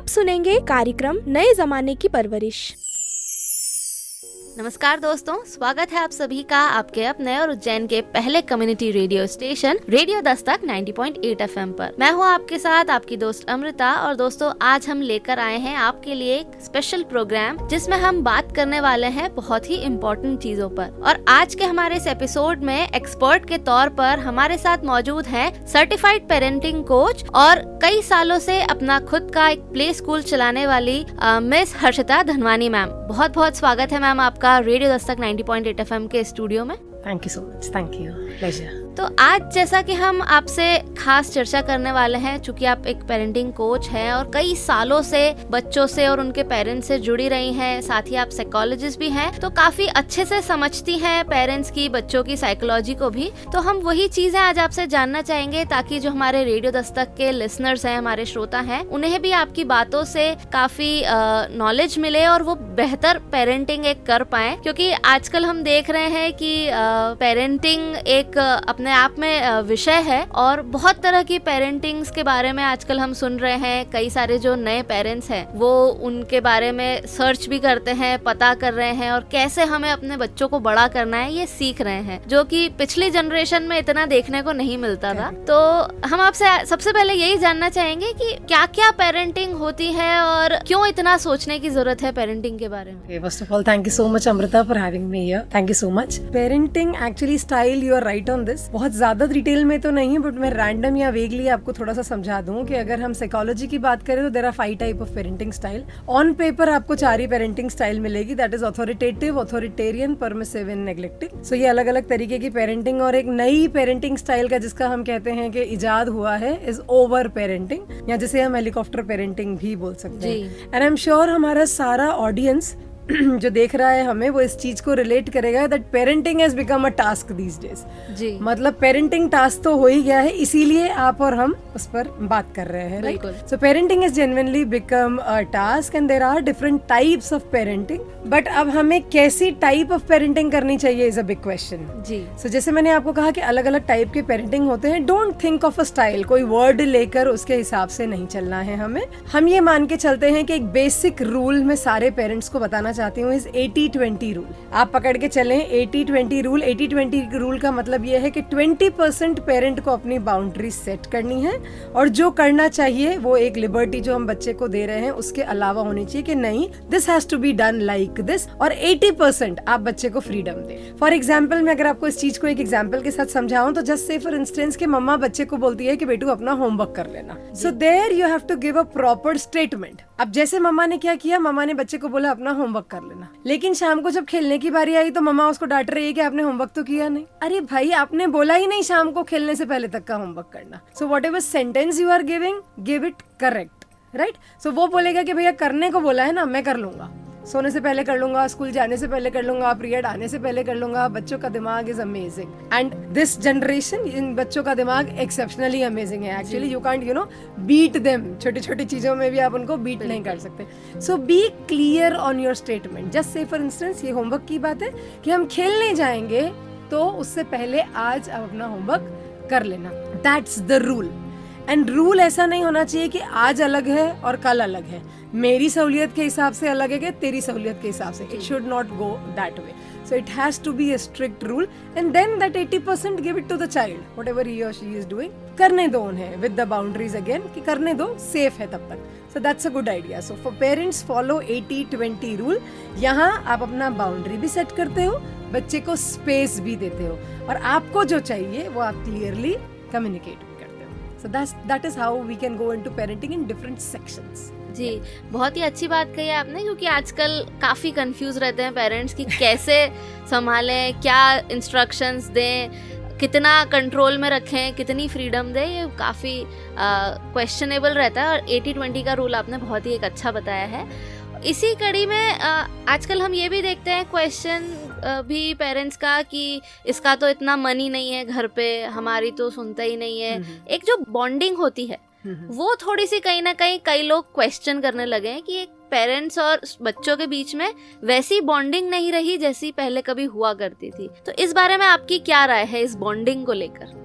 सुनेंगे कार्यक्रम नए जमाने की परवरिश। नमस्कार दोस्तों, स्वागत है आप सभी का आपके अपने और उज्जैन के पहले community radio station radio Dastak 90.8 FM पर। मैं हूँ आपके साथ आपकी दोस्त अमृता। और दोस्तों, आज हम लेकर आए हैं आपके लिए एक स्पेशल प्रोग्राम जिसमें हम बात करने वाले हैं बहुत ही इम्पोर्टेंट चीजों पर। और आज के हमारे इस एपिसोड में एक्सपर्ट के तौर पर हमारे साथ मौजूद है सर्टिफाइड पेरेंटिंग कोच और कई सालों से अपना खुद का एक प्ले स्कूल चलाने वाली मिस हर्षिता धनवानी मैम। बहुत बहुत स्वागत है मैम आपका रेडियो दस्तक 90.8 FM के स्टूडियो में। Thank you so much, thank you, pleasure. तो आज जैसा कि हम आपसे खास चर्चा करने वाले हैं, चूंकि आप एक पेरेंटिंग कोच हैं और कई सालों से बच्चों से और उनके पेरेंट्स से जुड़ी रही हैं, साथ ही आप साइकोलॉजिस्ट भी हैं, तो काफी अच्छे से समझती हैं पेरेंट्स की, बच्चों की साइकोलॉजी को भी। तो हम वही चीजें आज आपसे जानना चाहेंगे ताकि जो हमारे रेडियो दस्तक के लिसनर्स हैं, हमारे श्रोता हैं, उन्हें भी आपकी बातों से काफी नॉलेज मिले और वो बेहतर पेरेंटिंग एक कर पाए। क्योंकि आजकल हम देख रहे हैं कि पेरेंटिंग एक अपने आप में विषय है और बहुत तरह की पेरेंटिंग्स के बारे में आजकल हम सुन रहे हैं। कई सारे जो नए पेरेंट्स हैं वो उनके बारे में सर्च भी करते हैं, पता कर रहे हैं और कैसे हमें अपने बच्चों को बड़ा करना है ये सीख रहे हैं, जो कि पिछली जनरेशन में इतना देखने को नहीं मिलता था। तो हम आपसे सबसे पहले यही जानना चाहेंगे कि क्या क्या पेरेंटिंग होती है और क्यों इतना सोचने की जरूरत है पेरेंटिंग के बारे में। First of all, thank you so much Amrita for having me here. Thank you so much. Parenting actually style, you are right on this. बहुत ज्यादा डिटेल में तो नहीं, बट मैं रैंडम या वेगली आपको थोड़ा सा समझा दूं कि अगर हम साइकोलॉजी की बात करें तो there are 5 type of parenting style. On paper आपको 4 ही पेरेंटिंग स्टाइल मिलेगी, that is authoritative, authoritarian, permissive and neglecting. So ये अलग अलग तरीके की पेरेंटिंग। और एक नई पेरेंटिंग स्टाइल का जिसका हम कहते हैं कि इजाद हुआ है इज ओवर पेरेंटिंग, या जिसे हम हेलीकॉप्टर पेरेंटिंग भी बोल सकते हैं। एंड आई एम श्योर हमारा सारा ऑडियंस जो देख रहा है हमें, वो इस चीज को रिलेट करेगा that parenting has become a task these days. जी, मतलब पेरेंटिंग टास्क तो हो ही गया है, इसीलिए आप और हम उस पर बात कर रहे हैं, right? So parenting is genuinely become a task and there are different types of parenting. But अब हमें कैसी टाइप ऑफ पेरेंटिंग करनी चाहिए इज अ बिग क्वेश्चन। जी, सो जैसे मैंने आपको कहा कि अलग अलग टाइप के पेरेंटिंग होते हैं। Don't think of a style, कोई वर्ड लेकर उसके हिसाब से नहीं चलना है हमें। हम ये मान के चलते हैं कि एक बेसिक रूल में सारे पेरेंट्स को बताना चाहती हूँ, इज 80-20 रूल। आप पकड़ के चलें 80-20 रूल। 80-20 रूल का मतलब ये है कि 20% पेरेंट को अपनी बाउंड्री सेट करनी है और जो करना चाहिए वो एक लिबर्टी जो हम बच्चे को दे रहे हैं उसके अलावा होनी चाहिए कि नहीं, this has to be done like this. और 80% आप बच्चे को फ्रीडम दें। फॉर एग्जाम्पल, मैं अगर आपको इस चीज को एक एग्जाम्पल के साथ समझाऊं तो जस्ट से फॉर इंस्टेंस कि मम्मा बच्चे को बोलती है कि बेटू अपना होमवर्क कर लेना। So there you have to give a proper statement. अब जैसे मम्मा ने क्या किया, मम्मा ने बच्चे को बोला अपना होमवर्क कर लेना, लेकिन शाम को जब खेलने की बारी आई तो मम्मा उसको डांट रही है कि आपने होमवर्क तो किया नहीं। अरे भाई, आपने बोला ही नहीं शाम को खेलने से पहले तक का होमवर्क करना। So whatever sentence you are giving, give it correct, right? So वो बोलेगा कि भैया करने को बोला है ना, मैं कर लूंगा, सोने से पहले कर लूंगा, स्कूल जाने से पहले कर लूंगा, पीरियड आने से पहले कर लूंगा। बच्चों का दिमाग is amazing and this generation, इन बच्चों का दिमाग एक्सेप्शनली अमेजिंग है। Actually you can't beat them. छोटी छोटी चीजों में भी आप उनको बीट नहीं कर सकते। So be clear on your statement. Just say for instance, ये होमवर्क की बात है कि हम खेलने जाएंगे तो उससे पहले आज आप अपना होमवर्क कर लेना। That's the rule. And rule ऐसा नहीं होना चाहिए कि आज अलग है और कल अलग है, मेरी सहूलियत के हिसाब से अलग है कि तेरी सहूलियत के हिसाब से। It should not go that way. So it has to be a strict rule and then that 80% give it to the child, whatever he और शी इज डूइंग। करने दो उन्हें विद द बाउंड्रीज अगेन, कि करने दो, safe है तब तक। So that's a good idea. So for parents, follow 80-20 rule. यहाँ आप अपना बाउंड्री भी सेट करते हो, बच्चे को स्पेस भी देते हो और आपको जो चाहिए वो आप क्लियरली कम्युनिकेट भी करते हो। So that is how we can go into parenting in different sections. जी, बहुत ही अच्छी बात कही आपने, क्योंकि आजकल काफ़ी कंफ्यूज रहते हैं पेरेंट्स कि कैसे संभालें, क्या इंस्ट्रक्शंस दें, कितना कंट्रोल में रखें, कितनी फ्रीडम दें, ये काफ़ी क्वेश्चनेबल रहता है। और 80-20 का रूल आपने बहुत ही एक अच्छा बताया है। इसी कड़ी में आजकल हम ये भी देखते हैं क्वेश्चन भी पेरेंट्स का कि इसका तो इतना मनी नहीं है घर पे, हमारी तो सुनता ही नहीं है। एक जो बॉन्डिंग होती है वो थोड़ी सी कहीं ना कहीं कई लोग क्वेश्चन करने लगे हैं कि एक पेरेंट्स और बच्चों के बीच में वैसी बॉन्डिंग नहीं रही जैसी पहले कभी हुआ करती थी। तो इस बारे में आपकी क्या राय है इस बॉन्डिंग को लेकर?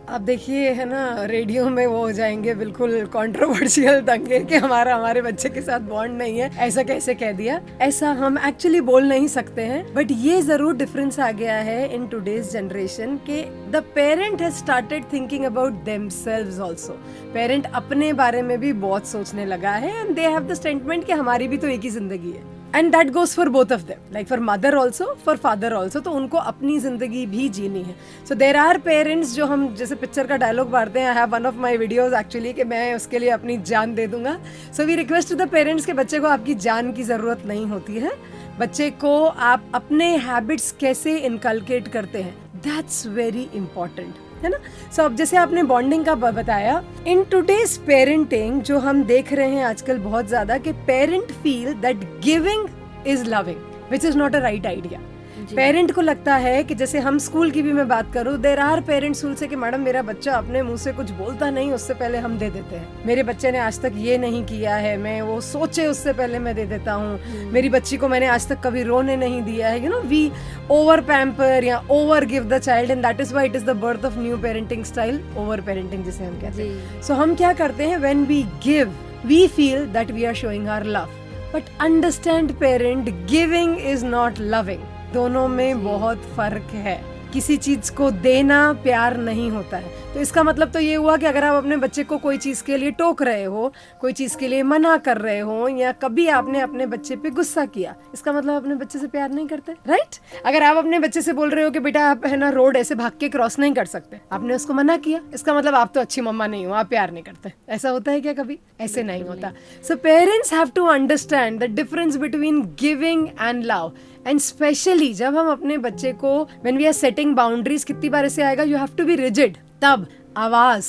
अब देखिए है ना, रेडियो में वो हो जाएंगे बिल्कुल कंट्रोवर्शियल दंगे कि हमारे बच्चे के साथ बॉन्ड नहीं है, ऐसा कैसे कह दिया। ऐसा हम एक्चुअली बोल नहीं सकते हैं, बट ये जरूर डिफरेंस आ गया है इन टुडेज जनरेशन के the parent has started thinking about themselves also. Parent अपने बारे में भी बहुत सोचने लगा है and they have the statement कि हमारी भी तो एक ही जिंदगी है। And that goes for both of them, like for mother also, for father also. तो उनको अपनी जिंदगी भी जीनी है। सो देर आर पेरेंट्स जो हम जैसे पिक्चर का डायलॉग मारते हैं, I have one of my videos actually कि मैं उसके लिए अपनी जान दे दूंगा। So we request to the parents के बच्चे को आपकी जान की जरूरत नहीं होती है, बच्चे को आप अपने हैबिट्स कैसे इनकलकेट करते हैं, दैट्स वेरी इंपॉर्टेंट, है ना। सो अब जैसे आपने बॉन्डिंग का बताया, इन टुडेज पेरेंटिंग जो हम देख रहे हैं आजकल बहुत ज्यादा कि parent feel that giving is loving, which is not a right idea. Parent को लगता है कि जैसे हम स्कूल की भी मैं बात करूं, देयर आर पेरेंट्स से कि मैडम मेरा बच्चा अपने मुंह से कुछ बोलता नहीं, उससे पहले हम दे देते हैं। मेरे बच्चे ने आज तक ये नहीं किया है, मैं वो सोचे उससे पहले मैं दे देता हूँ। मेरी बच्ची को मैंने आज तक कभी रोने नहीं दिया है। You know, we over pamper या over give the child and that is why it is the birth of new parenting style, over parenting जिसे हम कहते हैं। सो हम क्या करते हैं, when we give we feel that we are showing our love, but understand parent, giving is not loving. दोनों में बहुत फर्क है। किसी चीज को देना प्यार नहीं होता है। तो इसका मतलब तो ये हुआ कि अगर आप अपने बच्चे को कोई चीज के लिए टोक रहे हो, कोई चीज के लिए मना कर रहे हो, या कभी आपने अपने बच्चे पे गुस्सा किया, इसका मतलब अपने बच्चे से प्यार नहीं करते, राइट। अगर आप अपने बच्चे से बोल रहे हो कि बेटा आप है ना रोड ऐसे भाग के क्रॉस नहीं कर सकते, आपने उसको मना किया, इसका मतलब आप तो अच्छी मम्मा नहीं हो, आप प्यार नहीं करते। ऐसा होता है क्या कभी? ऐसे नहीं होता। So parents have to understand the difference between giving and love. And specially जब हम अपने बच्चे को when we are setting boundaries, कितनी बार ऐसे आएगा, you have to be rigid, तब आवाज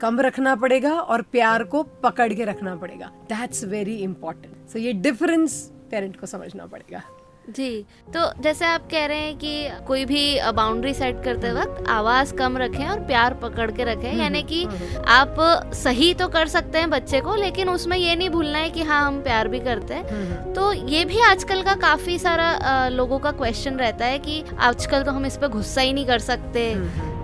कम रखना पड़ेगा और प्यार को पकड़ के रखना पड़ेगा। That's very important. सो ये डिफरेंस पेरेंट को समझना पड़ेगा। जी, तो जैसे आप कह रहे हैं कि कोई भी बाउंड्री सेट करते वक्त आवाज कम रखें और प्यार पकड़ के रखें, यानी कि आप सही तो कर सकते हैं बच्चे को, लेकिन उसमें ये नहीं भूलना है कि हाँ हम प्यार भी करते हैं। तो ये भी आजकल का काफी सारा लोगों का क्वेश्चन रहता है कि आजकल तो हम इस पे गुस्सा ही नहीं कर सकते,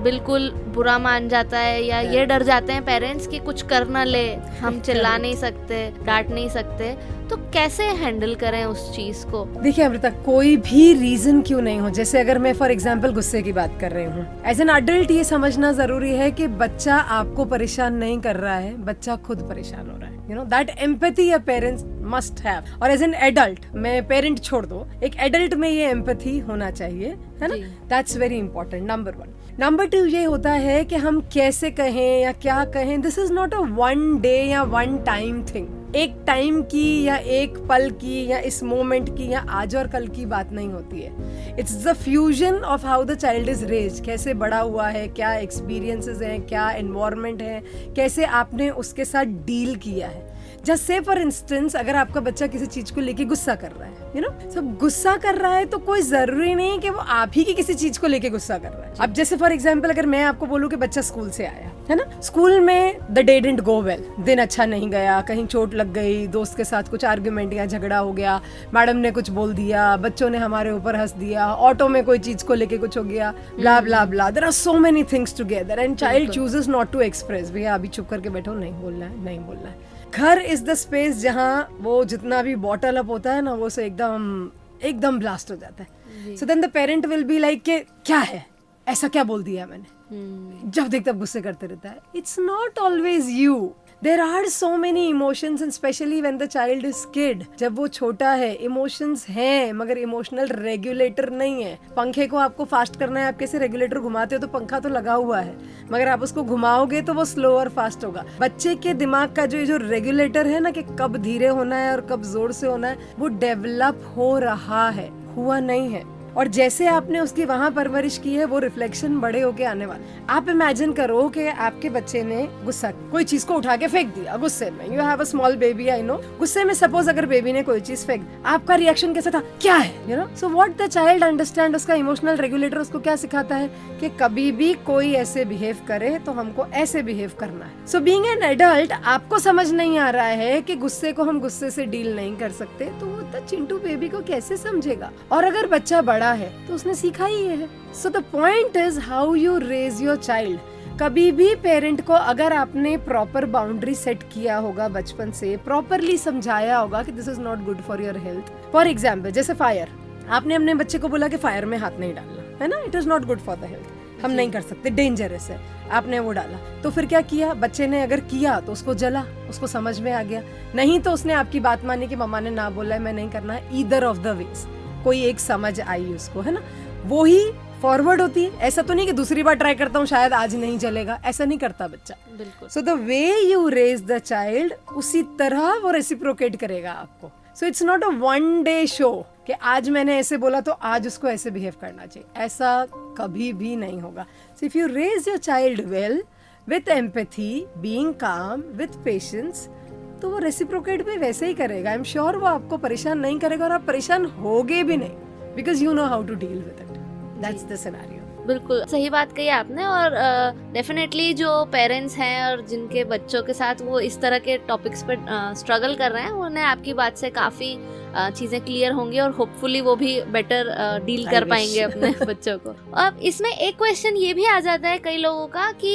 बिल्कुल बुरा मान जाता है, या ये डर जाते हैं पेरेंट्स कि कुछ कर ना ले, हम चिल्ला नहीं सकते, डांट नहीं सकते। तो कैसे हैंडल करें उस चीज को? देखिए अमृता, कोई भी रीजन क्यों नहीं हो, जैसे अगर मैं फॉर एग्जांपल गुस्से की बात कर रही हूँ, एज एन अडल्ट ये समझना जरूरी है कि बच्चा आपको परेशान नहीं कर रहा है, बच्चा खुद परेशान हो रहा है। You know that empathy a parents must have. और एज एन एडल्ट, मैं पेरेंट छोड़ दो, एक एडल्ट में ये एम्पैथी होना चाहिए, है ना। That's very important, number 1। Number 2 ये होता है कि हम कैसे कहें या क्या कहें। This is not a one day या वन टाइम थिंग, एक टाइम की या एक पल की या इस मोमेंट की या आज और कल की बात नहीं होती है। It's the fusion of how the child is raised, कैसे बड़ा हुआ है, क्या एक्सपीरियंसेस हैं, क्या एनवायरनमेंट है, कैसे आपने उसके साथ डील किया है। जस्ट से फॉर इंस्टेंस, अगर आपका बच्चा किसी चीज को लेके गुस्सा कर रहा है, यू नो, सब गुस्सा कर रहा है, तो कोई जरूरी नहीं कि वो आप ही की किसी चीज को लेके गुस्सा कर रहा है। अब जैसे फॉर एग्जांपल अगर मैं आपको बोलूं कि बच्चा स्कूल से आया, है ना, स्कूल में the day didn't go well, दिन अच्छा नहीं गया, कहीं चोट लग गई, दोस्त के साथ कुछ आर्ग्यूमेंट या झगड़ा हो गया, मैडम ने कुछ बोल दिया, बच्चों ने हमारे ऊपर हंस दिया, ऑटो में कोई चीज को लेके कुछ हो गया, blah blah blah, there are so many things together and child chooses not to express, भैया अभी चुप करके बैठो, नहीं बोलना है, नहीं बोलना है। घर इज द स्पेस जहाँ वो जितना भी बॉटल अप होता है ना, वो से एकदम ब्लास्ट हो जाता है। So then the parent will be like के क्या है, ऐसा क्या बोल दिया मैंने, जब देख तब गुस्से करते रहता है। It's not always you, there are so many emotions and specially when the child is kid, जब वो छोटा है, इमोशंस हैं मगर इमोशनल रेगुलेटर नहीं है। पंखे को आपको फास्ट करना है, आप कैसे रेगुलेटर घुमाते हो, तो पंखा तो लगा हुआ है मगर आप उसको घुमाओगे तो वो स्लो और फास्ट होगा। बच्चे के दिमाग का जो रेगुलेटर है ना कि कब धीरे होना है और कब जोर से होना है, वो डेवलप हो रहा है, हुआ नहीं है। और जैसे आपने उसकी वहां परवरिश की है, वो रिफ्लेक्शन बड़े होके आने वाला। आप इमेजिन करो कि आपके बच्चे ने गुस्सा, कोई चीज को उठा के फेंक दिया गुस्से में, you have a small baby, I know, गुस्से में सपोज अगर बेबी ने कोई चीज फेंक, आपका रिएक्शन कैसा था, क्या है, you no. So what the child understand, उसका इमोशनल रेगुलेटर उसको क्या सिखाता है कि कभी भी कोई ऐसे बिहेव करे तो हमको ऐसे बिहेव करना है। सो बीइंग एन एडल्ट, आपको समझ नहीं आ रहा है कि गुस्से को हम गुस्से से डील नहीं कर सकते, तो वो तो चिंटू बेबी को कैसे समझेगा। और अगर बच्चा बड़ा है तो उसने सीखा ही है। So the point is how you raise your child. कभी भी पेरेंट को अगर आपने प्रॉपर बाउंड्री सेट किया होगा बचपन से, प्रॉपरली समझाया होगा कि this is not good for your health. For example जैसे फायर, आपने अपने बच्चे को बोला कि फायर में हाथ नहीं डालना, है ना, it is not good for the health, हम नहीं कर सकते, डेंजरस है, आपने वो डाला, तो फिर क्या किया बच्चे ने? अगर किया तो उसको जला, उसको समझ में आ गया, नहीं तो उसने आपकी बात मानी कि मम्मा ने ना बोला है मैं नहीं करना है, ईदर ऑफ द वेज कोई एक समझ आई उसको, है ना, वो ही फॉरवर्ड होती है। ऐसा तो नहीं कि दूसरी बार ट्राई करता हूँ शायद आज नहीं चलेगा, ऐसा नहीं करता बच्चा। बिल्कुल। So the way you raise the child उसी तरह वो रेसिप्रोकेट करेगा आपको। So it's not a one day show कि आज मैंने ऐसे बोला तो आज उसको ऐसे बिहेव करना चाहिए, ऐसा कभी भी नहीं होगा। So if you raise your child well with empathy, being calm, with patience, तो वो रेसिप्रोकेट भी वैसे ही करेगा। आई एम श्योर वो आपको परेशान नहीं करेगा और आप परेशान होगे भी नहीं, because you know how to deal with it. That's the scenario. बिल्कुल सही बात कही आपने। और डेफिनेटली जो पेरेंट्स हैं और जिनके बच्चों के साथ वो इस तरह के टॉपिक्स पे स्ट्रगल कर रहे हैं, उन्हें आपकी बात से काफ़ी चीज़ें क्लियर होंगी और होपफुली वो भी बेटर डील कर पाएंगे अपने बच्चों को। अब इसमें एक क्वेश्चन ये भी आ जाता है कई लोगों का कि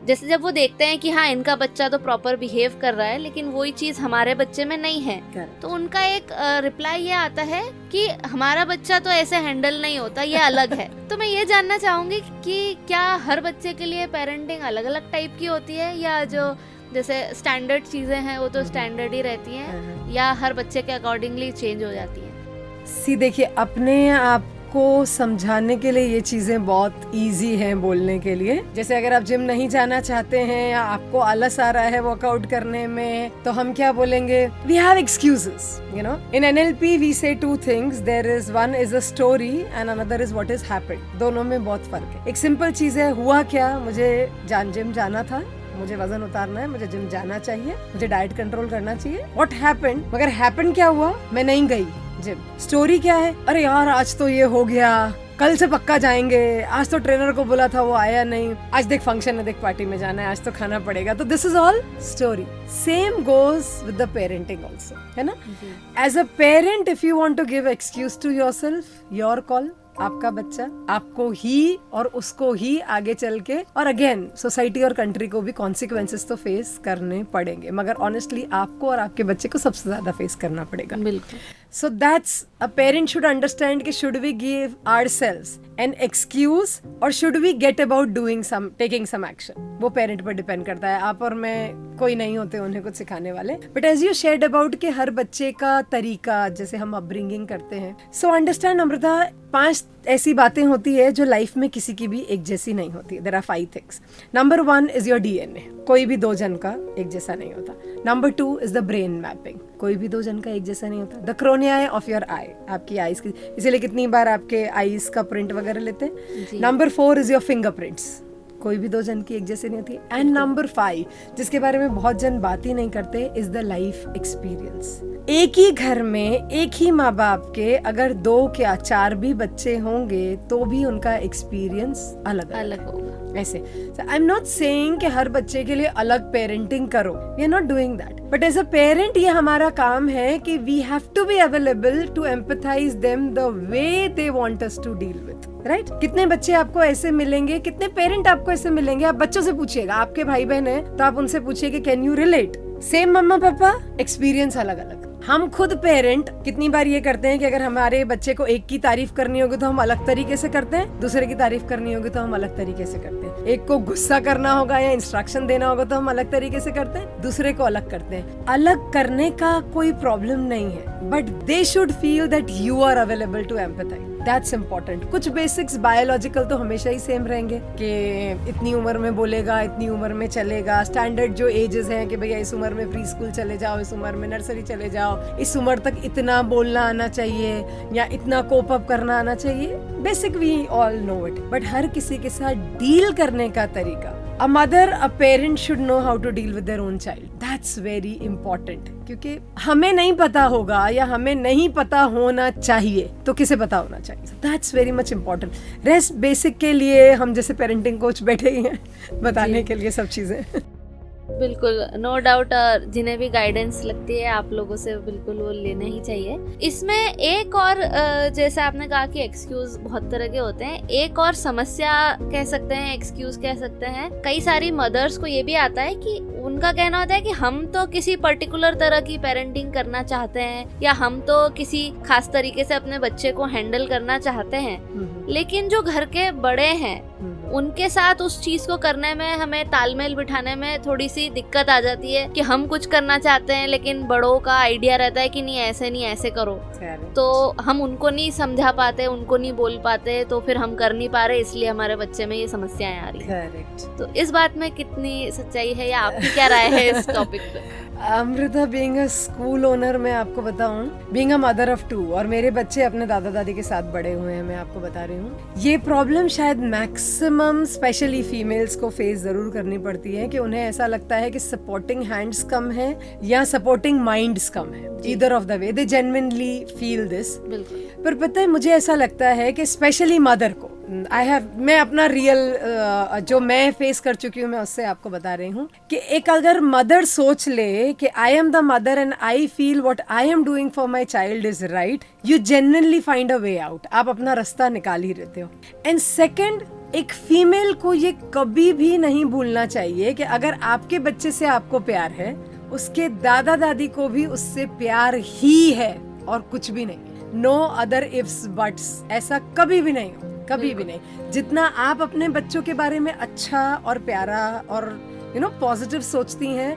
जैसे जब वो देखते हैं कि हाँ इनका बच्चा तो प्रॉपर बिहेव कर रहा है लेकिन वही चीज़ हमारे बच्चे में नहीं है, तो उनका एक रिप्लाई ये आता है कि हमारा बच्चा तो ऐसे हैंडल नहीं होता, ये अलग है। तो मैं ये जानना चाहूंगी कि क्या हर बच्चे के लिए पेरेंटिंग अलग अलग टाइप की होती है, या जो जैसे स्टैंडर्ड चीजें हैं वो तो स्टैंडर्ड ही रहती हैं, या हर बच्चे के अकॉर्डिंगली चेंज हो जाती हैं? सी देखिए, अपने आप को समझाने के लिए ये चीजें बहुत इजी हैं बोलने के लिए। जैसे अगर आप जिम नहीं जाना चाहते हैं या आपको आलस आ रहा है वर्कआउट करने में, तो हम क्या बोलेंगे? We have excuses, you know. In NLP we say two things, there is one is a story and another is what is happened. दोनों में बहुत फर्क है। एक सिंपल चीज है, हुआ क्या, मुझे जिम जाना था, मुझे वजन उतारना है, मुझे जिम जाना चाहिए, मुझे डाइट कंट्रोल करना चाहिए। What happened? मगर हैपेंड क्या हुआ? मैं नहीं गई जिम। स्टोरी क्या है? अरे यार आज तो ये हो गया, कल से पक्का जाएंगे, आज तो ट्रेनर को बोला था वो आया नहीं, आज देख फंक्शन है, देख पार्टी में जाना है, आज तो खाना पड़ेगा। तो this is all story. Same goes with the parenting also, है ना। As a parent if you want to give excuse to yourself, your call. आपका बच्चा आपको ही और उसको ही आगे चल के, और अगेन सोसाइटी और कंट्री को भी कॉन्सिक्वेंसेस तो फेस करने पड़ेंगे, मगर ऑनेस्टली आपको और आपके बच्चे को सबसे ज्यादा फेस करना पड़ेगा। बिल्कुल। So that's a parent should understand कि should we give ourselves an excuse or should we get about taking some action? वो पेरेंट पर डिपेंड करता है। आप और मैं कोई नहीं होते उन्हें कुछ सिखाने वाले, but as you shared about कि हर बच्चे का तरीका, जैसे हम अपब्रिंगिंग करते हैं, सो अंडरस्टैंड अमृता, 5 ऐसी बातें होती है जो लाइफ में किसी की भी एक जैसी नहीं होती। There are 5 things. Number 1 is your DNA, कोई भी 2 जन का एक जैसा नहीं होता। Number 2 is the brain mapping, कोई भी 2 जन का एक जैसा नहीं होता। द क्रोनियाई ऑफ योर आई, आपकी आईज की, इसीलिए कितनी बार आपके आईज का प्रिंट वगैरह लेते हैं। नंबर 4 इज योर फिंगरप्रिंट्स, कोई भी 2 जन की एक जैसे नहीं होती। एंड नंबर 5, जिसके बारे में बहुत जन बात ही नहीं करते, इज द लाइफ एक्सपीरियंस। एक ही घर में एक ही माँ बाप के अगर 2 क्या 4 भी बच्चे होंगे तो भी उनका एक्सपीरियंस अलग होगा। ऐसे आई एम नॉट सेइंग कि हर बच्चे के लिए अलग पेरेंटिंग करो, we are not doing that, but as a parent ये हमारा काम है कि we have to be available to empathise them the way they want us to deal with, right. कितने बच्चे आपको ऐसे मिलेंगे, कितने पेरेंट आपको ऐसे मिलेंगे, आप बच्चों से पूछिएगा, आपके भाई बहन है तो आप उनसे पूछिए कि कैन यू रिलेट। सेम मम्मा पापा, एक्सपीरियंस अलग अलग। हम खुद पेरेंट कितनी बार ये करते हैं कि अगर हमारे बच्चे को एक की तारीफ करनी होगी तो हम अलग तरीके से करते हैं, दूसरे की तारीफ करनी होगी तो हम अलग तरीके से करते हैं। एक को गुस्सा करना होगा या इंस्ट्रक्शन देना होगा तो हम अलग तरीके से करते हैं, दूसरे को अलग करते हैं। अलग करने का कोई प्रॉब्लम नहीं है, but they should feel that you are available to empathise, that's important. कुछ बेसिक्स बायोलॉजिकल तो हमेशा ही सेम रहेंगे कि इतनी उम्र में बोलेगा, इतनी उम्र में चलेगा। स्टैंडर्ड जो एजेस हैं कि भैया इस उम्र में प्री स्कूल चले जाओ, इस उम्र में नर्सरी चले जाओ, इस उम्र तक इतना बोलना आना चाहिए या इतना कोप अप करना आना चाहिए, basic we all know it. But हर किसी के साथ डील करने का तरीका, a mother, a parent should know how to deal with their own child. That's very important. क्योंकि हमें नहीं पता होगा या हमें नहीं पता होना चाहिए तो किसे पता होना चाहिए। That's very much important. Rest basic के लिए हम जैसे पेरेंटिंग कोच बैठे ही हैं बताने के लिए सब चीजें। बिल्कुल, नो डाउट। जिन्हें भी गाइडेंस लगती है आप लोगों से बिल्कुल वो लेना ही चाहिए। इसमें एक और जैसे आपने कहा कि एक्सक्यूज बहुत तरह के होते हैं, एक और समस्या कह सकते हैं, एक्सक्यूज कह सकते हैं, कई सारी मदर्स को ये भी आता है कि उनका कहना होता है कि हम तो किसी पर्टिकुलर तरह की पेरेंटिंग करना चाहते हैं, या हम तो किसी खास तरीके से अपने बच्चे को हैंडल करना चाहते हैं, लेकिन जो घर के बड़े हैं उनके साथ उस चीज को करने में, हमें तालमेल बिठाने में थोड़ी सी दिक्कत आ जाती है कि हम कुछ करना चाहते हैं लेकिन बड़ों का आइडिया रहता है कि नहीं ऐसे करो, तो हम उनको नहीं समझा पाते, उनको नहीं बोल पाते, तो फिर हम कर नहीं पा रहे, इसलिए हमारे बच्चे में ये समस्याएं आ रही है। तो इस बात में कितनी सच्चाई है, या आपकी क्या राय है इस टॉपिक पे? Amrita, being a school owner, मैं आपको बताऊं, बीइंग अ मदर ऑफ 2, और मेरे बच्चे अपने दादा दादी के साथ बड़े हुए हैं, मैं आपको बता रही हूँ, ये प्रॉब्लम शायद मैक्सिमम स्पेशली फीमेल्स को फेस जरूर करनी पड़ती है कि उन्हें ऐसा लगता है कि सपोर्टिंग हैंड्स कम है या सपोर्टिंग माइंड्स कम है, either of the way they genuinely feel this. पर पता है, मुझे ऐसा लगता है कि स्पेशली मदर को, मैं अपना रियल जो मैं फेस कर चुकी हूँ मैं उससे आपको बता रही हूँ कि एक अगर मदर सोच ले कि I am the mother and I feel what I am doing for my child is right, you genuinely find a way out, आप अपना रास्ता निकाल ही रहते हो। एंड सेकेंड, एक फीमेल को ये कभी भी नहीं भूलना चाहिए कि अगर आपके बच्चे से आपको प्यार है, उसके दादा दादी को भी उससे प्यार ही है और कुछ भी नहीं। नो अदर इफ्स बट्स, ऐसा कभी भी नहीं हो, कभी भी नहीं। जितना आप अपने बच्चों के बारे में अच्छा और प्यारा और पॉजिटिव सोचती हैं,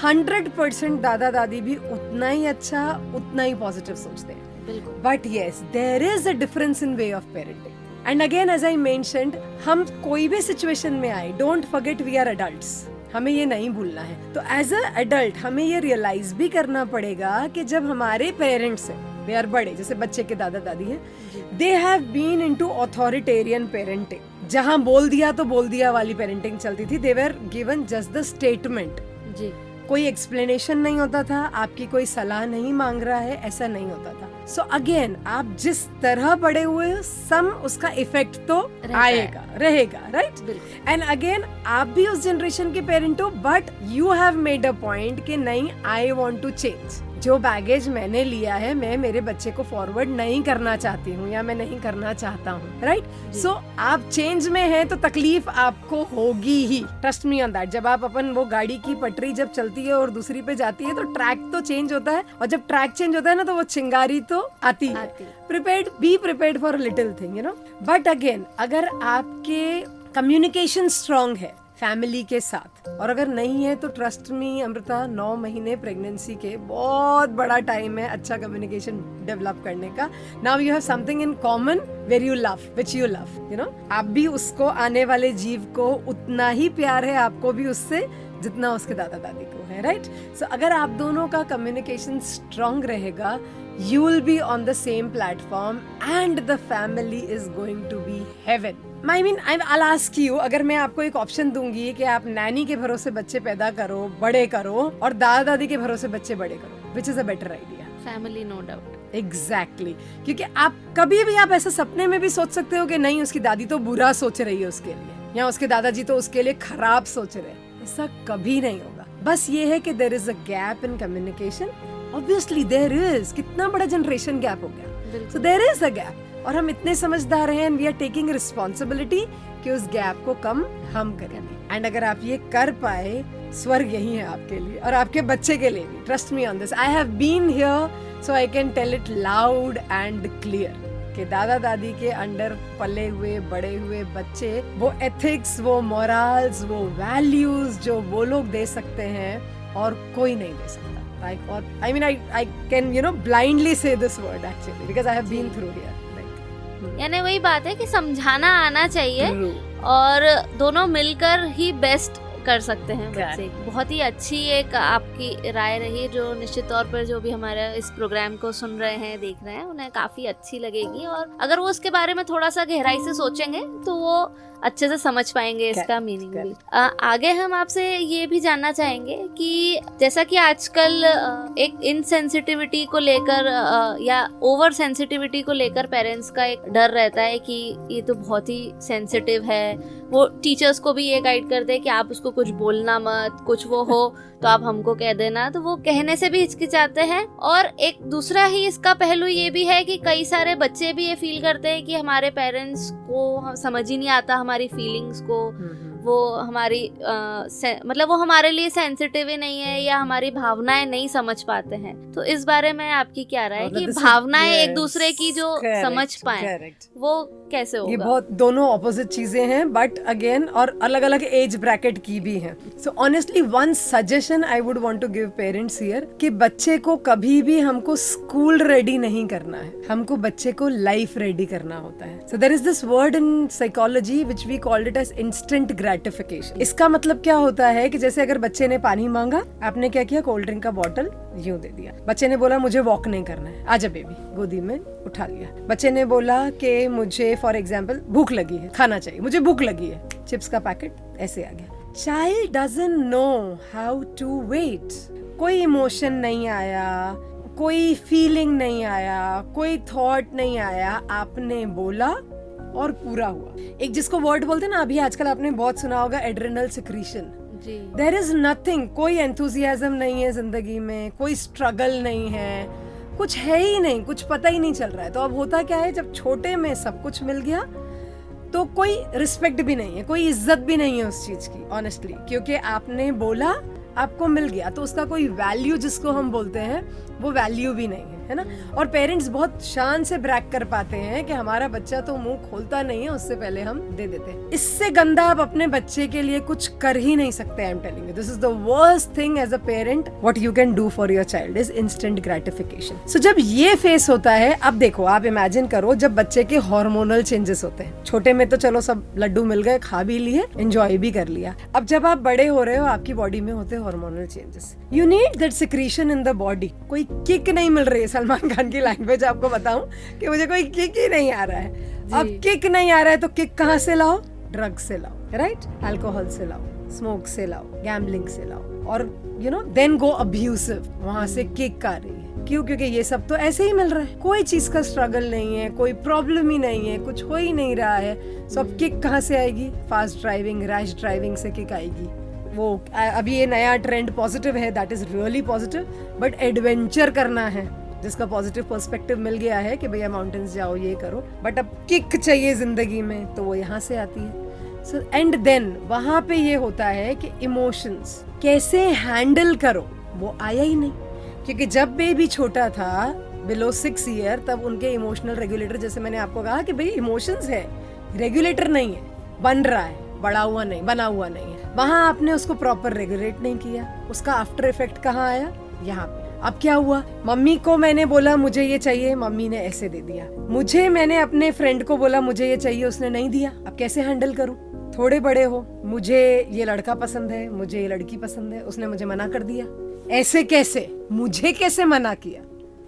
100% दादा दादी भी उतना ही अच्छा, उतना ही पॉजिटिव सोचते हैं। But yes, there is a difference in way of parenting. And again as I mentioned, हम कोई भी सिचुएशन में आए, don't forget we are adults, हमें ये नहीं भूलना है। तो एज अ एडल्ट हमें ये रियलाइज भी करना पड़ेगा कि जब हमारे पेरेंट्स हैं, दे आर बड़े, जैसे बच्चे के दादा दादी हैं, they have been into authoritarian parenting, जहां बोल दिया तो बोल दिया वाली पेरेंटिंग चलती थी। They were given just the statement, कोई एक्सप्लेनेशन नहीं होता था, आपकी कोई सलाह नहीं मांग रहा है, ऐसा नहीं होता था। सो अगेन, आप जिस तरह बड़े हुए हो, सम उसका इफेक्ट तो आएगा, रहेगा, राइट? एंड अगेन, आप भी उस जनरेशन के पेरेंट हो, but you have made a point कि नहीं, आई वांट टू चेंज। जो बैगेज मैंने लिया है, मैं मेरे बच्चे को फॉरवर्ड नहीं करना चाहती हूँ या मैं नहीं करना चाहता हूँ, राइट? सो आप चेंज में हैं तो तकलीफ आपको होगी ही, ट्रस्ट मी ऑन दैट। जब आप अपन वो गाड़ी की पटरी जब चलती है और दूसरी पे जाती है तो ट्रैक तो चेंज होता है, और जब ट्रैक चेंज होता है ना तो वो चिंगारी तो आती है। Prepared, be prepared for a little thing, but again, अगर आपके कम्युनिकेशन स्ट्रांग है फैमिली के साथ, और अगर नहीं है तो ट्रस्ट मी अमृता, 9 महीने प्रेगनेंसी के बहुत बड़ा टाइम है अच्छा कम्युनिकेशन डेवलप करने का। Now you have something in common where you love, which you love, आप भी उसको, आने वाले जीव को उतना ही प्यार है आपको भी उससे जितना उसके दादा दादी को है, राइट? सो अगर आप दोनों का कम्युनिकेशन स्ट्रांग रहेगा, you will be on the same platform and the family is going to be heaven. I mean, I'll ask you, अगर मैं आपको एक ऑप्शन दूंगी कि आप नैनी के भरोसे बच्चे पैदा करो, बड़े करो, और दादा दादी के भरोसे बच्चे बड़े करो, which is a better idea? Family, no doubt. Exactly. क्योंकि आप कभी भी, आप ऐसा सपने में भी सोच सकते हो कि नहीं, उसकी दादी तो बुरा सोच रही है उसके लिए, या उसके दादाजी तो उसके लिए खराब सोच रहे हैं। ऐसा कभी नहीं होगा। बस ये है कि there is a gap in communication. Obviously there is, कितना बड़ा जनरेशन गैप हो गया, so there is a gap, और हम इतने समझदार हैं and we are taking responsibility कि उस गैप को कम हम करेंगे। एंड अगर आप ये कर पाए, स्वर्ग यही है आपके लिए और आपके बच्चे के लिए भी। Trust me on this, I have been here so I can tell it loud and clear कि दादा दादी के अंडर पले हुए बड़े हुए बच्चे, वो एथिक्स, वो मोरल्स, वो वैल्यूज जो वो लोग दे सकते हैं और कोई नहीं दे सकता। Like, or I mean, I can blindly say this word actually because I have been through here. यानी वही बात है कि समझाना आना चाहिए और दोनों मिलकर ही बेस्ट कर सकते हैं बच्चे। बहुत ही अच्छी एक आपकी राय रही, जो निश्चित तौर पर जो भी हमारे इस प्रोग्राम को सुन रहे हैं, देख रहे हैं, उन्हें काफी अच्छी लगेगी, और अगर वो उसके बारे में थोड़ा सा गहराई से सोचेंगे तो वो अच्छे से समझ पाएंगे इसका मीनिंग भी। आगे हम आपसे ये भी जानना चाहेंगे कि जैसा कि आजकल एक इनसेंसिटिविटी को लेकर या ओवर सेंसिटिविटी को लेकर पेरेंट्स का एक डर रहता है कि ये तो बहुत ही सेंसिटिव है। वो टीचर्स को भी ये गाइड करते हैं कि आप उसको कुछ बोलना मत, कुछ वो हो तो आप हमको कह देना, तो वो कहने से भी हिचकिचाते हैं। और एक दूसरा ही इसका पहलू ये भी है कि कई सारे बच्चे भी ये फील करते हैं कि हमारे पेरेंट्स को समझ ही नहीं आता हमारी फीलिंग्स को, वो हमारी मतलब वो हमारे लिए सेंसिटिव ही नहीं है या हमारी भावनाएं नहीं समझ पाते हैं। तो इस बारे में आपकी क्या राय है कि भावनाएं एक दूसरे की जो समझ पाए वो कैसे होगा? ये बहुत दोनों ऑपोजिट चीजें हैं, बट अगेन और अलग अलग एज ब्रैकेट की भी हैं। So honestly one suggestion I would want to give parents here कि बच्चे को कभी भी हमको स्कूल रेडी नहीं करना है, हमको बच्चे को लाइफ रेडी करना होता है। So there is this word in psychology which we called it as instant gratification. इसका मतलब क्या होता है कि जैसे अगर बच्चे ने पानी मांगा, आपने क्या किया, कोल्ड ड्रिंक का बॉटल यूं दे दिया। बच्चे ने बोला मुझे वॉक नहीं करना है, आजा बेबी, गोदी में उठा लिया। बच्चे ने बोला कि मुझे फॉर एग्जाम्पल भूख लगी है, खाना चाहिए, मुझे भूख लगी है, चिप्स का पैकेट, ऐसे आ गया। Child doesn't know how to wait. कोई इमोशन नहीं आया, कोई फीलिंग नहीं आया, कोई थॉट नहीं आया, आपने बोला और पूरा हुआ। एक जिसको वर्ड बोलते हैं ना, अभी आजकल आपने बहुत सुना होगा, adrenal secretion. There is nothing, कोई एंथुसियाज्म नहीं है जिंदगी में, कोई स्ट्रगल नहीं है, कुछ है ही नहीं, कुछ पता ही नहीं चल रहा है। तो अब होता क्या है, जब छोटे में सब कुछ मिल गया तो कोई रिस्पेक्ट भी नहीं है, कोई इज्जत भी नहीं है उस चीज की, ऑनेस्टली, क्योंकि आपने बोला, आपको मिल गया, तो उसका कोई वैल्यू जिसको हम बोलते हैं वो वैल्यू भी नहीं है ना। और पेरेंट्स बहुत शान से ब्रैक कर पाते हैं कि हमारा बच्चा तो मुंह खोलता नहीं है, उससे पहले हम दे देते हैं। इससे गंदा आप अपने बच्चे के लिए कुछ कर ही नहीं सकते। I am telling you, this is the worst thing as a parent, what you can do for your child is instant gratification. So जब ये फेस होता है, अब देखो, आप इमेजिन करो जब बच्चे के हार्मोनल चेंजेस होते हैं। छोटे में तो चलो सब लड्डू मिल गए, खा भी लिए, एंजॉय भी कर लिया। अब जब आप बड़े हो रहे हो, आपकी बॉडी में होते hormonal changes, you need that secretion in the body. कोई किक नहीं मिल रही है, सलमान खान की लैंग्वेज आपको बताऊं कि मुझे कोई किक ही नहीं आ रहा है। अब किक नहीं आ रहा है तो किक कहाँ से लाओ? ड्रग से लाओ, राइट? अल्कोहल से लाओ, स्मोक से लाओ, गैम्बलिंग से लाओ, और you know then go abusive, वहां से किक आ रही है। क्यों? क्योंकि ये सब तो ऐसे ही मिल रहा है, कोई चीज का स्ट्रगल नहीं है, कोई प्रॉब्लम ही नहीं है, कुछ हो ही नहीं रहा है। सो अब किक कहाँ से आएगी? फास्ट ड्राइविंग, रैश ड्राइविंग से किक आएगी। वो अभी ये नया ट्रेंड पॉजिटिव है, that is really positive, but adventure करना है जिसका पॉजिटिव पर्सपेक्टिव मिल गया है कि भैया माउंटेन्स जाओ, ये करो, बट अब किक चाहिए जिंदगी में, तो वो यहाँ से आती है। सो एंड देन वहां पे ये होता है कि इमोशंस कैसे हैंडल करो, वो आया ही नहीं। क्योंकि जब बेबी छोटा था, बिलो 6 ईयर, तब उनके इमोशनल रेगुलेटर, जैसे मैंने आपको कहा कि भाई इमोशंस है, रेगुलेटर नहीं है, बन रहा है, बड़ा हुआ नहीं, बना हुआ नहीं है, वहां आपने उसको प्रॉपर रेगुलेट नहीं किया। उसका आफ्टर इफेक्ट कहाँ आया? यहाँ पे। अब क्या हुआ? मम्मी को मैंने बोला मुझे ये चाहिए, मम्मी ने ऐसे दे दिया। मैंने अपने फ्रेंड को बोला मुझे ये चाहिए, उसने नहीं दिया। अब कैसे हैंडल करूं? थोड़े बड़े हो, मुझे ये लड़का पसंद है, मुझे ये लड़की पसंद है, उसने मुझे मना कर दिया। ऐसे कैसे? मुझे कैसे मना किया?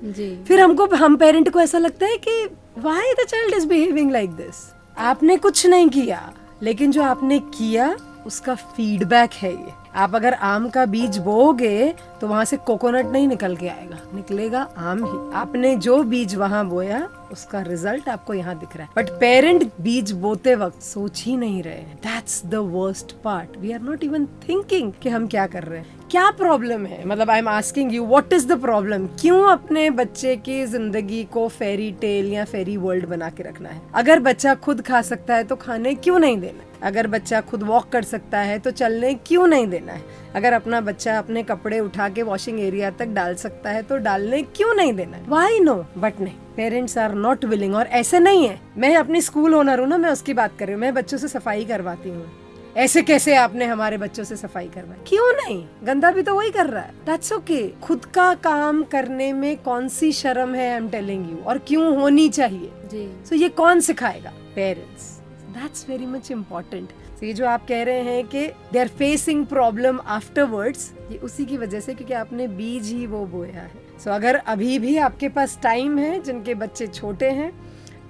जी। फिर हम पेरेंट को ऐसा लगता है कि why the child is behaving like this. आपने कुछ नहीं किया, लेकिन जो आपने किया उसका फीडबैक है ये। आप अगर आम का बीज बोओगे तो वहां से कोकोनट नहीं निकल के आएगा, निकलेगा आम ही। आपने जो बीज वहां बोया उसका रिजल्ट आपको यहाँ दिख रहा है, बट पेरेंट बीज बोते वक्त सोच ही नहीं रहे। That's the worst part. We are not even thinking कि हम क्या कर रहे हैं, क्या प्रॉब्लम है। मतलब I am asking you, what is the problem? क्यों अपने बच्चे की जिंदगी को फेरी टेल या फेरी वर्ल्ड बना के रखना है? अगर बच्चा खुद खा सकता है तो खाने क्यों नहीं देना? अगर बच्चा खुद वॉक कर सकता है तो चलने क्यों नहीं देना है? अगर अपना बच्चा अपने कपड़े उठा के वॉशिंग एरिया तक डाल सकता है तो डालने क्यों नहीं देना है? Why no? बट नहीं, पेरेंट्स आर नॉट विलिंग। और ऐसे नहीं है, मैं अपनी स्कूल ओनर हूँ ना, मैं उसकी बात कर रही हूँ, मैं बच्चों से सफाई करवाती हूँ। ऐसे कैसे आपने हमारे बच्चों से सफाई करवाई? क्यों नहीं? गंदा भी तो वही कर रहा है। That's okay. खुद का काम करने में कौन सी शर्म है? I am telling you. और क्यों होनी चाहिए जी। सो ये कौन सिखाएगा? Parents. That's very much important. ये जो आप कह रहे हैं कि they are facing problem afterwards, ये उसी की वजह से, क्योंकि आपने बीज ही वो बोया है। सो अगर अभी भी आपके पास टाइम है, जिनके बच्चे छोटे हैं,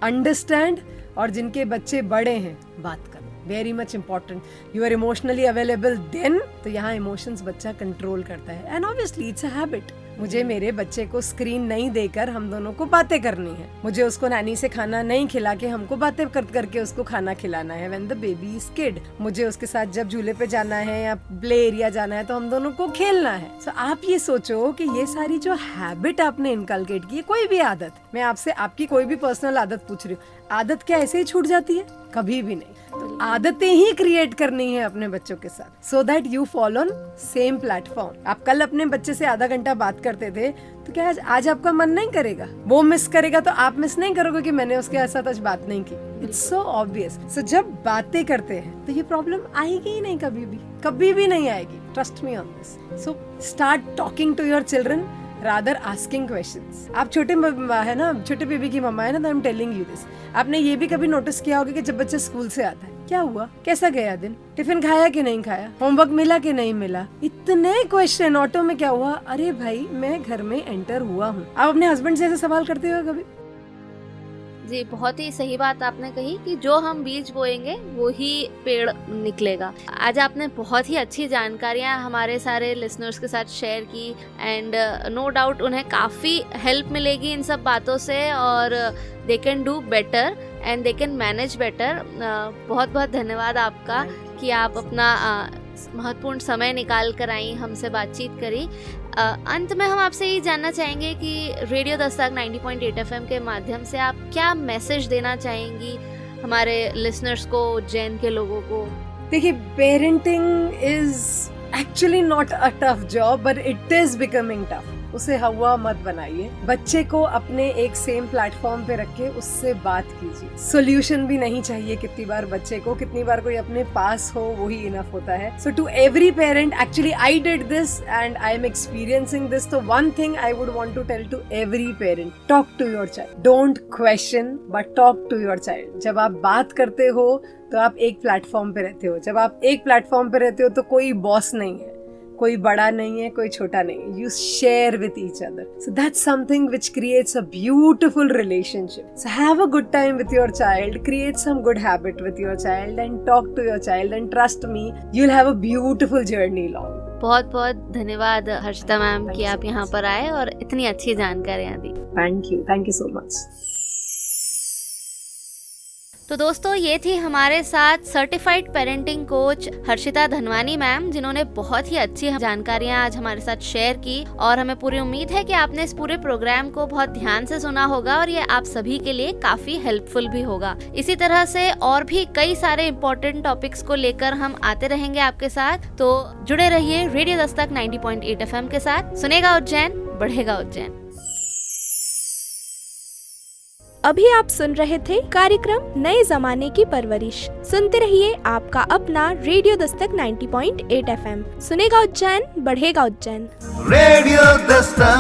अंडरस्टैंड, और जिनके बच्चे बड़े हैं, बात करो। Very much important. You are emotionally available then, तो यहाँ इमोशंस बच्चा कंट्रोल करता है। And obviously it's a habit. मुझे मेरे बच्चे को स्क्रीन नहीं देकर हम दोनों को बातें करनी है, मुझे उसको नानी से खाना नहीं खिला के हमको बातें करके उसको खाना खिलाना है when the baby is kid, मुझे उसके साथ जब झूले पे जाना है या प्ले एरिया जाना है तो हम दोनों को खेलना है। सो आप ये सोचो कि ये सारी जो हैबिट आपने इनकलकेट की, कोई भी आदत, मैं आपसे आपकी कोई भी पर्सनल आदत पूछ रही हूँ, आदत क्या ऐसे ही छूट जाती है? कभी भी नहीं। तो आदतें ही क्रिएट करनी है अपने बच्चों के साथ, so that you follow on same platform. आप कल अपने बच्चे से आधा घंटा बात करते थे, तो क्या आज आपका मन नहीं करेगा? वो मिस करेगा तो आप मिस नहीं करोगे कि मैंने उसके साथ आज बात नहीं की। It's so obvious. सो जब बातें करते हैं तो ये प्रॉब्लम आएगी ही नहीं, कभी भी नहीं आएगी। Trust me on this. So start talking to your children rather asking questions. आप छोटे है ना, छोटे बेबी की मम्मा है ना, तो आई एम टेलिंग यू दिस। आपने ये भी कभी नोटिस किया होगा कि जब बच्चा स्कूल से आता है, क्या हुआ, कैसा गया दिन, टिफिन खाया कि नहीं खाया, होमवर्क मिला कि नहीं मिला, इतने क्वेश्चन, ऑटो में क्या हुआ, अरे भाई मैं घर में एंटर हुआ हूँ। आप अपने हस्बैंड से ऐसे सवाल करते हो कभी? जी, बहुत ही सही बात आपने कही कि जो हम बीज बोएंगे वो ही पेड़ निकलेगा। आज आपने बहुत ही अच्छी जानकारियां हमारे सारे लिसनर्स के साथ शेयर की एंड नो डाउट उन्हें काफ़ी हेल्प मिलेगी इन सब बातों से और they can do better and they can manage better. बहुत बहुत धन्यवाद आपका कि आप अपना महत्वपूर्ण समय निकाल कर आई, हमसे बातचीत करी। अंत में हम आपसे ये जानना चाहेंगे कि रेडियो दस्तक 90.8 FM के माध्यम से आप क्या मैसेज देना चाहेंगी हमारे लिसनर्स को, उज्जैन के लोगों को? देखिए, parenting is actually not a tough job but it is becoming tough. उसे हवा मत बनाइए, बच्चे को अपने एक सेम प्लेटफॉर्म पे रख के उससे बात कीजिए। सोल्यूशन भी नहीं चाहिए कितनी बार बच्चे को, कितनी बार कोई अपने पास हो वही इनफ होता है। So to every parent, actually I did this and I am experiencing this, तो one thing I would want to tell to every parent, talk to your child, don't question but talk to your child. जब आप बात करते हो तो आप एक platform पे रहते हो, जब आप एक प्लेटफॉर्म पे रहते हो तो कोई बॉस नहीं है, कोई बड़ा नहीं है, कोई छोटा नहीं है, you share with each other. So that's something which creates a beautiful relationship. So have a good time with your child, create some good habit with your child and talk to your child and trust me, you'll have a beautiful journey along. बहुत बहुत धन्यवाद Harshita ma'am कि आप यहाँ पर आए और इतनी अच्छी जानकारियाँ दी। Thank you so much. तो दोस्तों, ये थी हमारे साथ certified parenting coach Harshita Dhanwani ma'am, जिन्होंने बहुत ही अच्छी जानकारियां आज हमारे साथ शेयर की और हमें पूरी उम्मीद है कि आपने इस पूरे प्रोग्राम को बहुत ध्यान से सुना होगा और ये आप सभी के लिए काफी हेल्पफुल भी होगा। इसी तरह से और भी कई सारे इम्पोर्टेंट टॉपिक्स को लेकर हम आते रहेंगे आपके साथ, तो जुड़े रहिए रेडियो दस्तक 90.8 FM के साथ। सुनेगा उज्जैन, बढ़ेगा उज्जैन। अभी आप सुन रहे थे कार्यक्रम नए जमाने की परवरिश। सुनते रहिए आपका अपना रेडियो दस्तक 90.8 FM। सुनेगा उज्जैन, बढ़ेगा उज्जैन। रेडियो दस्तक